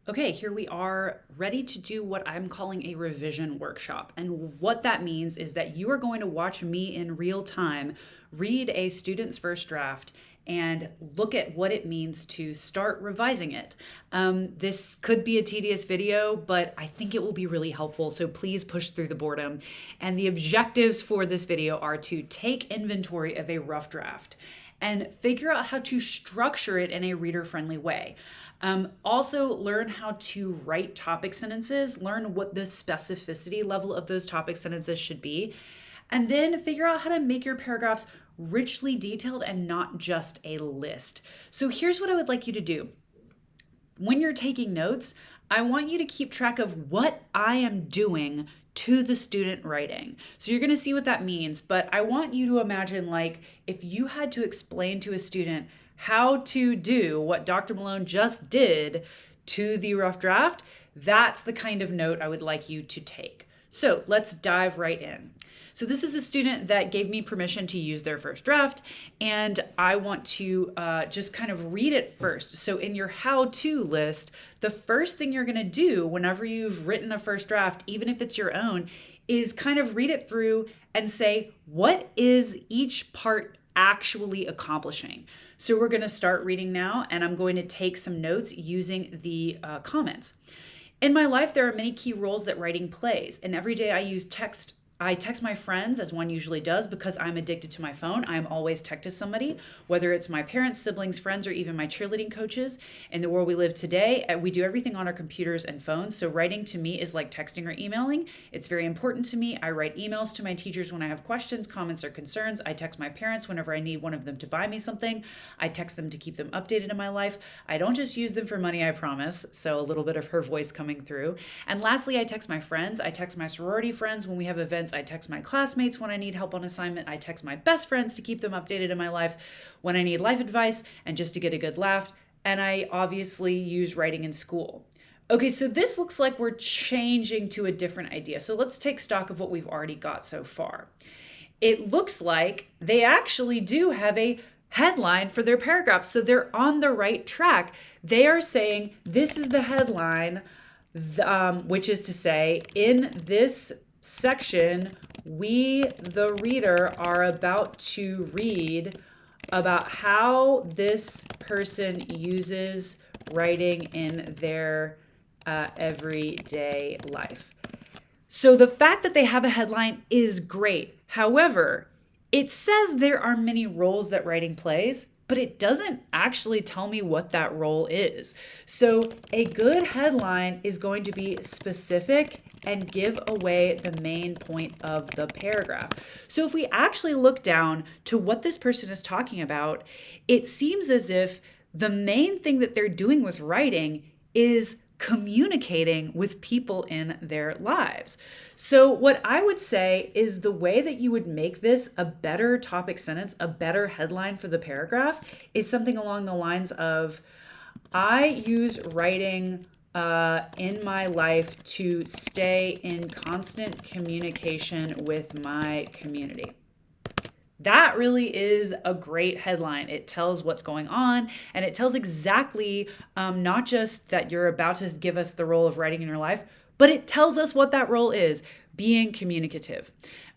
Okay, here we are ready to do what I'm calling a revision workshop. And what that means is that you are going to watch me in real time read a student's first draft and look at what it means to start revising it. This could be a tedious video, but I think it will be really helpful. So please push through the boredom. And the objectives for this video are to take inventory of a rough draft and figure out how to structure it in a reader-friendly way. Also, learn how to write topic sentences, learn what the specificity level of those topic sentences should be, and then figure out how to make your paragraphs richly detailed and not just a list. So here's what I would like you to do. When you're taking notes, I want you to keep track of what I am doing to the student writing. So you're going to see what that means, but I want you to imagine like if you had to explain to a student how to do what Dr. Malone just did to the rough draft, that's the kind of note I would like you to take. So let's dive right in. So this is a student that gave me permission to use their first draft, and I want to just kind of read it first. So in your how-to list, the first thing you're gonna do whenever you've written a first draft, even if it's your own, is kind of read it through and say, what is each part actually accomplishing? So we're gonna start reading now, and I'm going to take some notes using the comments. In my life, there are many key roles that writing plays, and every day I text my friends, as one usually does, because I'm addicted to my phone. I'm always texting somebody, whether it's my parents, siblings, friends, or even my cheerleading coaches. In the world we live today, we do everything on our computers and phones. So writing to me is like texting or emailing. It's very important to me. I write emails to my teachers when I have questions, comments, or concerns. I text my parents whenever I need one of them to buy me something. I text them to keep them updated in my life. I don't just use them for money, I promise. So a little bit of her voice coming through. And lastly, I text my friends. I text my sorority friends when we have events. I text my classmates when I need help on assignment. I text my best friends to keep them updated in my life when I need life advice and just to get a good laugh. And I obviously use writing in school. Okay, so this looks like we're changing to a different idea. So let's take stock of what we've already got so far. It looks like they actually do have a headline for their paragraph. So they're on the right track. They are saying this is the headline, which is to say, in this section, we, the reader, are about to read about how this person uses writing in their everyday life. So the fact that they have a headline is great. However, it says there are many roles that writing plays, but it doesn't actually tell me what that role is. So a good headline is going to be specific and give away the main point of the paragraph. So if we actually look down to what this person is talking about, it seems as if the main thing that they're doing with writing is communicating with people in their lives. So what I would say is the way that you would make this a better topic sentence, a better headline for the paragraph, is something along the lines of, I use writing in my life to stay in constant communication with my community. That really is a great headline. It tells what's going on, and it tells exactly not just that you're about to give us the role of writing in your life, but it tells us what that role is, being communicative.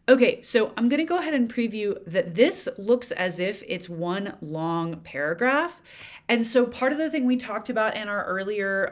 Okay, so I'm going to go ahead and preview that this looks as if it's one long paragraph. And so part of the thing we talked about in our earlier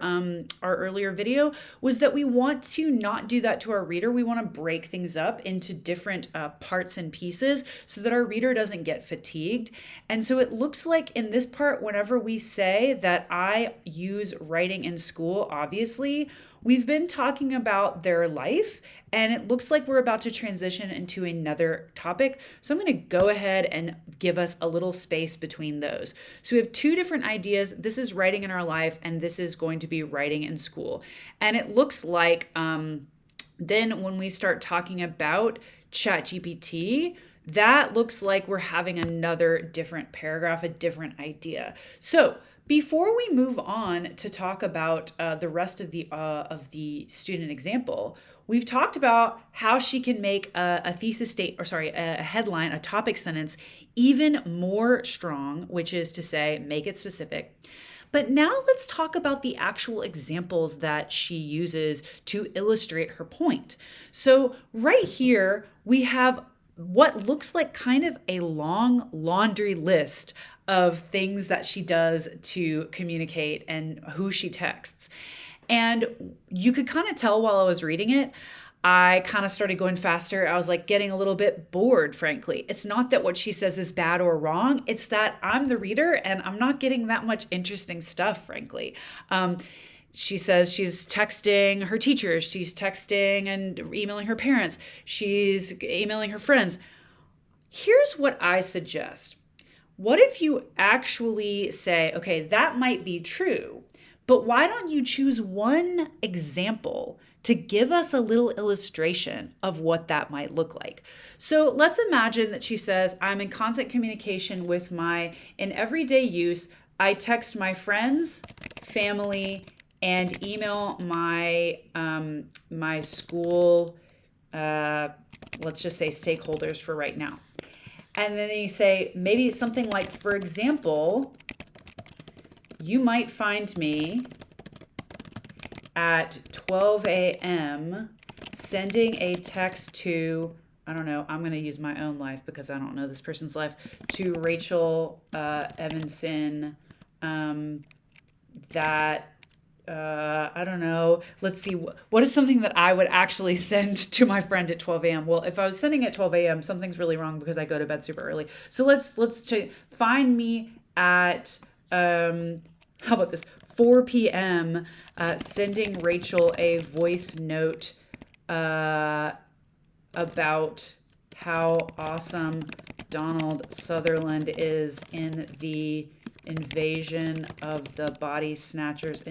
video was that we want to not do that to our reader. We want to break things up into different parts and pieces so that our reader doesn't get fatigued. And so it looks like in this part, whenever we say that I use writing in school, obviously, we've been talking about their life, and it looks like we're about to transition into another topic. So I'm going to go ahead and give us a little space between those. So we have two different ideas. This is writing in our life, and this is going to be writing in school. And it looks like then when we start talking about ChatGPT, that looks like we're having another different paragraph, a different idea. So before we move on to talk about the rest of the student example, we've talked about how she can make a headline, a topic sentence, even more strong, which is to say, make it specific. But now let's talk about the actual examples that she uses to illustrate her point. So right here, we have what looks like kind of a long laundry list of things that she does to communicate and who she texts. And you could kind of tell while I was reading it, I kind of started going faster. I was like getting a little bit bored, frankly. It's not that what she says is bad or wrong. It's that I'm the reader and I'm not getting that much interesting stuff, frankly. She says she's texting her teachers, she's texting and emailing her parents, she's emailing her friends. Here's what I suggest. What if you actually say, okay, that might be true, but why don't you choose one example to give us a little illustration of what that might look like? So let's imagine that she says, I'm in constant communication with in everyday use, I text my friends, family, and email my school, let's just say stakeholders for right now. And then you say maybe something like, for example, you might find me at 12 a.m. sending a text to, I don't know, I'm going to use my own life because I don't know this person's life, to Rachel Evanson, that I don't know. Let's see. What is something that I would actually send to my friend at 12 a.m.? Well, if I was sending at 12 a.m., something's really wrong because I go to bed super early. So let's find me at, how about this? 4 p.m. Sending Rachel a voice note about how awesome Donald Sutherland is in the Invasion of the Body Snatchers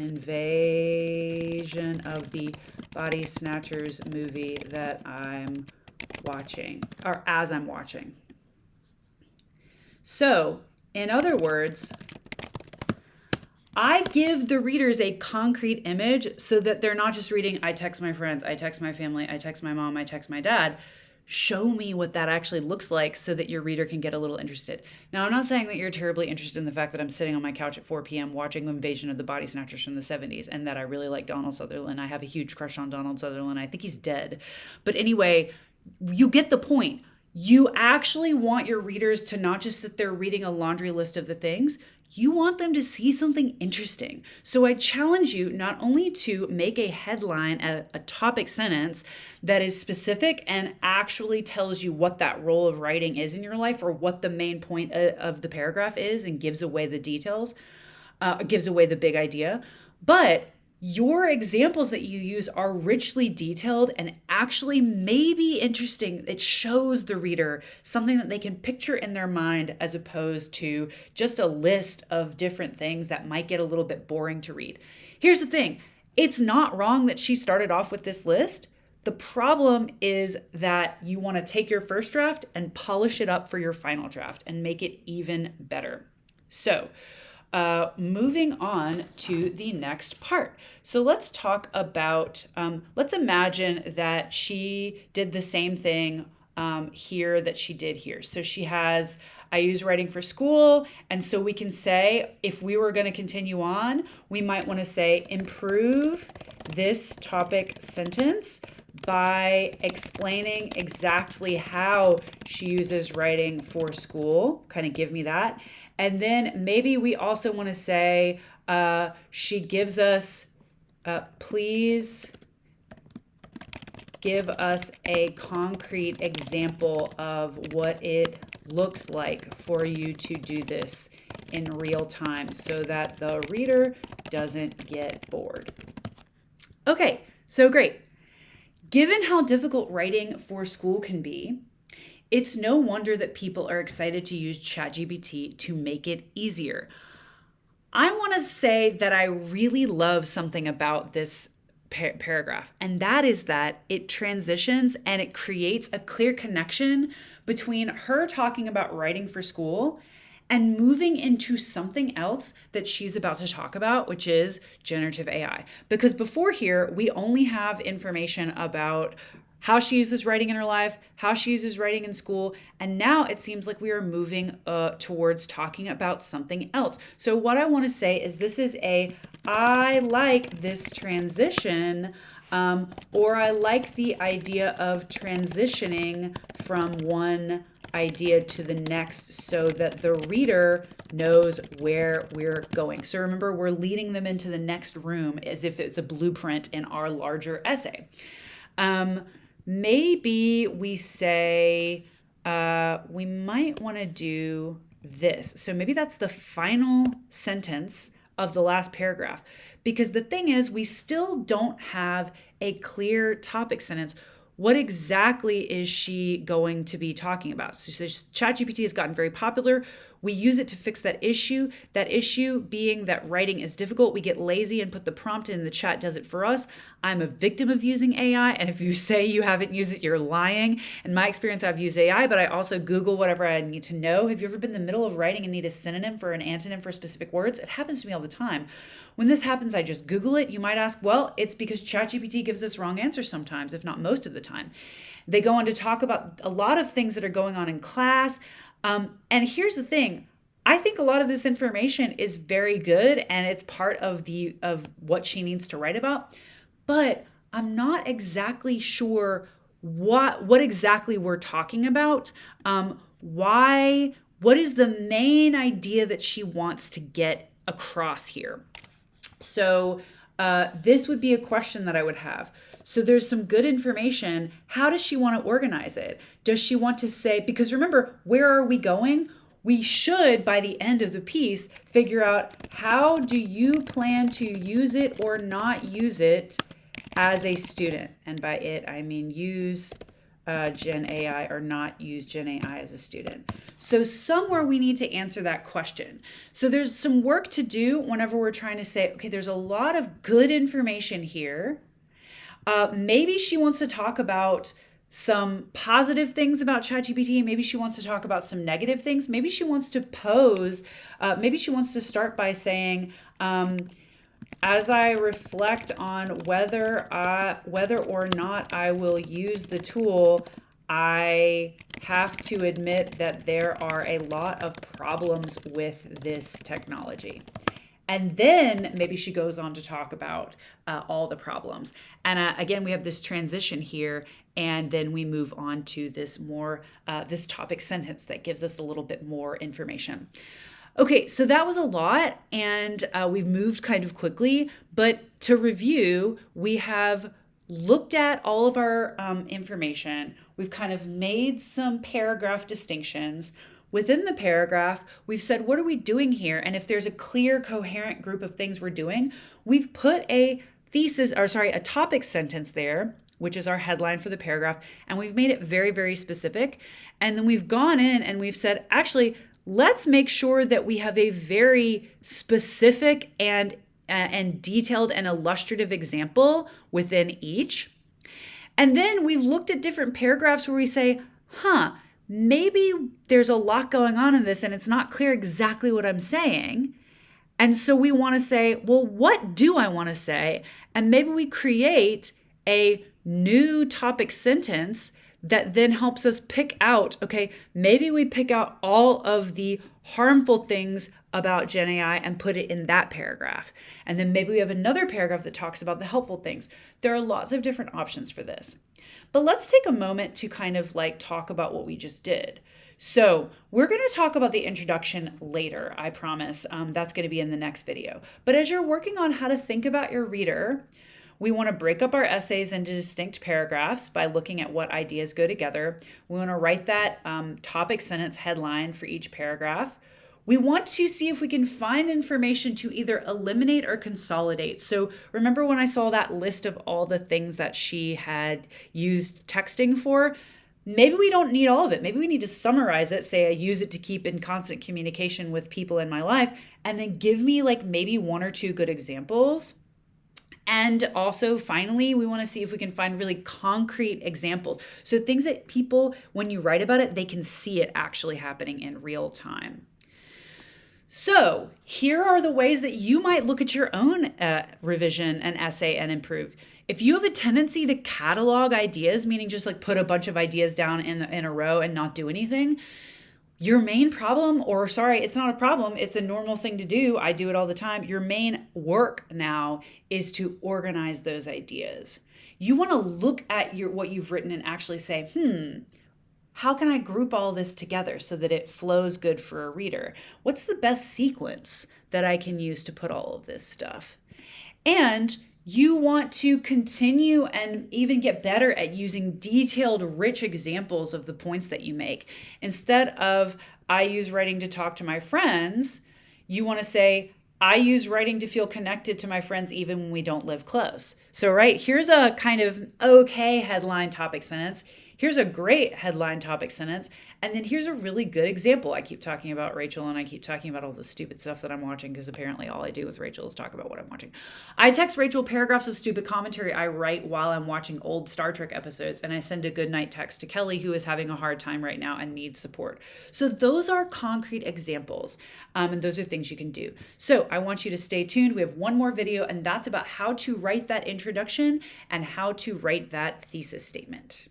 movie that I'm watching, or as I'm watching. So, in other words, I give the readers a concrete image so that they're not just reading, I text my friends, I text my family, I text my mom, I text my dad. Show me what that actually looks like so that your reader can get a little interested. Now, I'm not saying that you're terribly interested in the fact that I'm sitting on my couch at 4 p.m. watching Invasion of the Body Snatchers from the 70s and that I really like Donald Sutherland. I have a huge crush on Donald Sutherland. I think he's dead. But anyway, you get the point. You actually want your readers to not just sit there reading a laundry list of the things. You want them to see something interesting. So I challenge you not only to make a headline, a topic sentence that is specific and actually tells you what that role of writing is in your life or what the main point of the paragraph is and gives away the details, gives away the big idea, but your examples that you use are richly detailed and actually may be interesting. It shows the reader something that they can picture in their mind as opposed to just a list of different things that might get a little bit boring to read. Here's the thing. It's not wrong that she started off with this list. The problem is that you want to take your first draft and polish it up for your final draft and make it even better. So, moving on to the next part. So let's talk about, let's imagine that she did the same thing here that she did here. So she has, I use writing for school. And so we can say, if we were going to continue on, we might want to say, improve this topic sentence by explaining exactly how she uses writing for school. Kind of give me that. And then maybe we also want to say, she gives us, please give us a concrete example of what it looks like for you to do this in real time so that the reader doesn't get bored. Okay, so great. Given how difficult writing for school can be, it's no wonder that people are excited to use ChatGPT to make it easier. I want to say that I really love something about this paragraph, and that is that it transitions and it creates a clear connection between her talking about writing for school and moving into something else that she's about to talk about, which is generative AI. Because before here, we only have information about how she uses writing in her life, how she uses writing in school, and now it seems like we are moving towards talking about something else. So what I want to say is this is I like this transition, or I like the idea of transitioning from one idea to the next so that the reader knows where we're going. So remember, we're leading them into the next room as if it's a blueprint in our larger essay. Maybe we say, we might want to do this. So maybe that's the final sentence of the last paragraph. Because the thing is, we still don't have a clear topic sentence. What exactly is she going to be talking about? So ChatGPT has gotten very popular. We use it to fix that issue being that writing is difficult. We get lazy and put the prompt in, the chat does it for us. I'm a victim of using AI, and if you say you haven't used it, you're lying. In my experience, I've used AI, but I also Google whatever I need to know. Have you ever been in the middle of writing and need a synonym for an antonym for specific words? It happens to me all the time. When this happens, I just Google it. You might ask, well, it's because ChatGPT gives us wrong answers sometimes, if not most of the time. They go on to talk about a lot of things that are going on in class. And here's the thing. I think a lot of this information is very good and it's part of what she needs to write about. But I'm not exactly sure what exactly we're talking about. What is the main idea that she wants to get across here? So this would be a question that I would have. So there's some good information. How does she want to organize it? Does she want to say, because remember, where are we going? We should, by the end of the piece, figure out how do you plan to use it or not use it as a student. And by it, I mean use Gen AI or not use Gen AI as a student. So somewhere we need to answer that question. So there's some work to do whenever we're trying to say, okay, there's a lot of good information here. Maybe she wants to talk about some positive things about ChatGPT. Maybe she wants to talk about some negative things. Maybe she wants to pose, maybe she wants to start by saying, as I reflect on whether or not I will use the tool, I have to admit that there are a lot of problems with this technology. And then maybe she goes on to talk about all the problems. And again, we have this transition here, and then we move on to this this topic sentence that gives us a little bit more information. Okay, so that was a lot, and we've moved kind of quickly. But to review, we have looked at all of our information. We've kind of made some paragraph distinctions. Within the paragraph, we've said, what are we doing here? And if there's a clear, coherent group of things we're doing, we've put a topic sentence there, which is our headline for the paragraph, and we've made it very, very specific. And then we've gone in and we've said, actually, let's make sure that we have a very specific and detailed and illustrative example within each. And then we've looked at different paragraphs where we say, maybe there's a lot going on in this and it's not clear exactly what I'm saying. And so we want to say, well, what do I want to say? And maybe we create a new topic sentence that then helps us pick out, okay, maybe we pick out all of the harmful things about Gen AI and put it in that paragraph. And then maybe we have another paragraph that talks about the helpful things. There are lots of different options for this. But let's take a moment to kind of talk about what we just did. So we're going to talk about the introduction later, I promise. That's going to be in the next video. But as you're working on how to think about your reader, we want to break up our essays into distinct paragraphs by looking at what ideas go together. We want to write that topic sentence headline for each paragraph. We want to see if we can find information to either eliminate or consolidate. So remember when I saw that list of all the things that she had used texting for? Maybe we don't need all of it. Maybe we need to summarize it, say I use it to keep in constant communication with people in my life, and then give me maybe one or two good examples. And also, finally, we want to see if we can find really concrete examples. So things that people, when you write about it, they can see it actually happening in real time. So here are the ways that you might look at your own revision and essay and improve. If you have a tendency to catalog ideas, meaning just like put a bunch of ideas down in a row and not do anything, your main problem, or sorry, it's not a problem, it's a normal thing to do. I do it all the time. Your main work now is to organize those ideas. You want to look at what you've written and actually say, how can I group all this together so that it flows good for a reader? What's the best sequence that I can use to put all of this stuff? And you want to continue and even get better at using detailed, rich examples of the points that you make. Instead of, I use writing to talk to my friends, you want to say, I use writing to feel connected to my friends even when we don't live close. So, right, here's a kind of okay headline topic sentence. Here's a great headline topic sentence. And then here's a really good example. I keep talking about Rachel and I keep talking about all the stupid stuff that I'm watching because apparently all I do with Rachel is talk about what I'm watching. I text Rachel paragraphs of stupid commentary I write while I'm watching old Star Trek episodes, and I send a good night text to Kelly, who is having a hard time right now and needs support. So those are concrete examples, and those are things you can do. So I want you to stay tuned. We have one more video, and that's about how to write that introduction and how to write that thesis statement.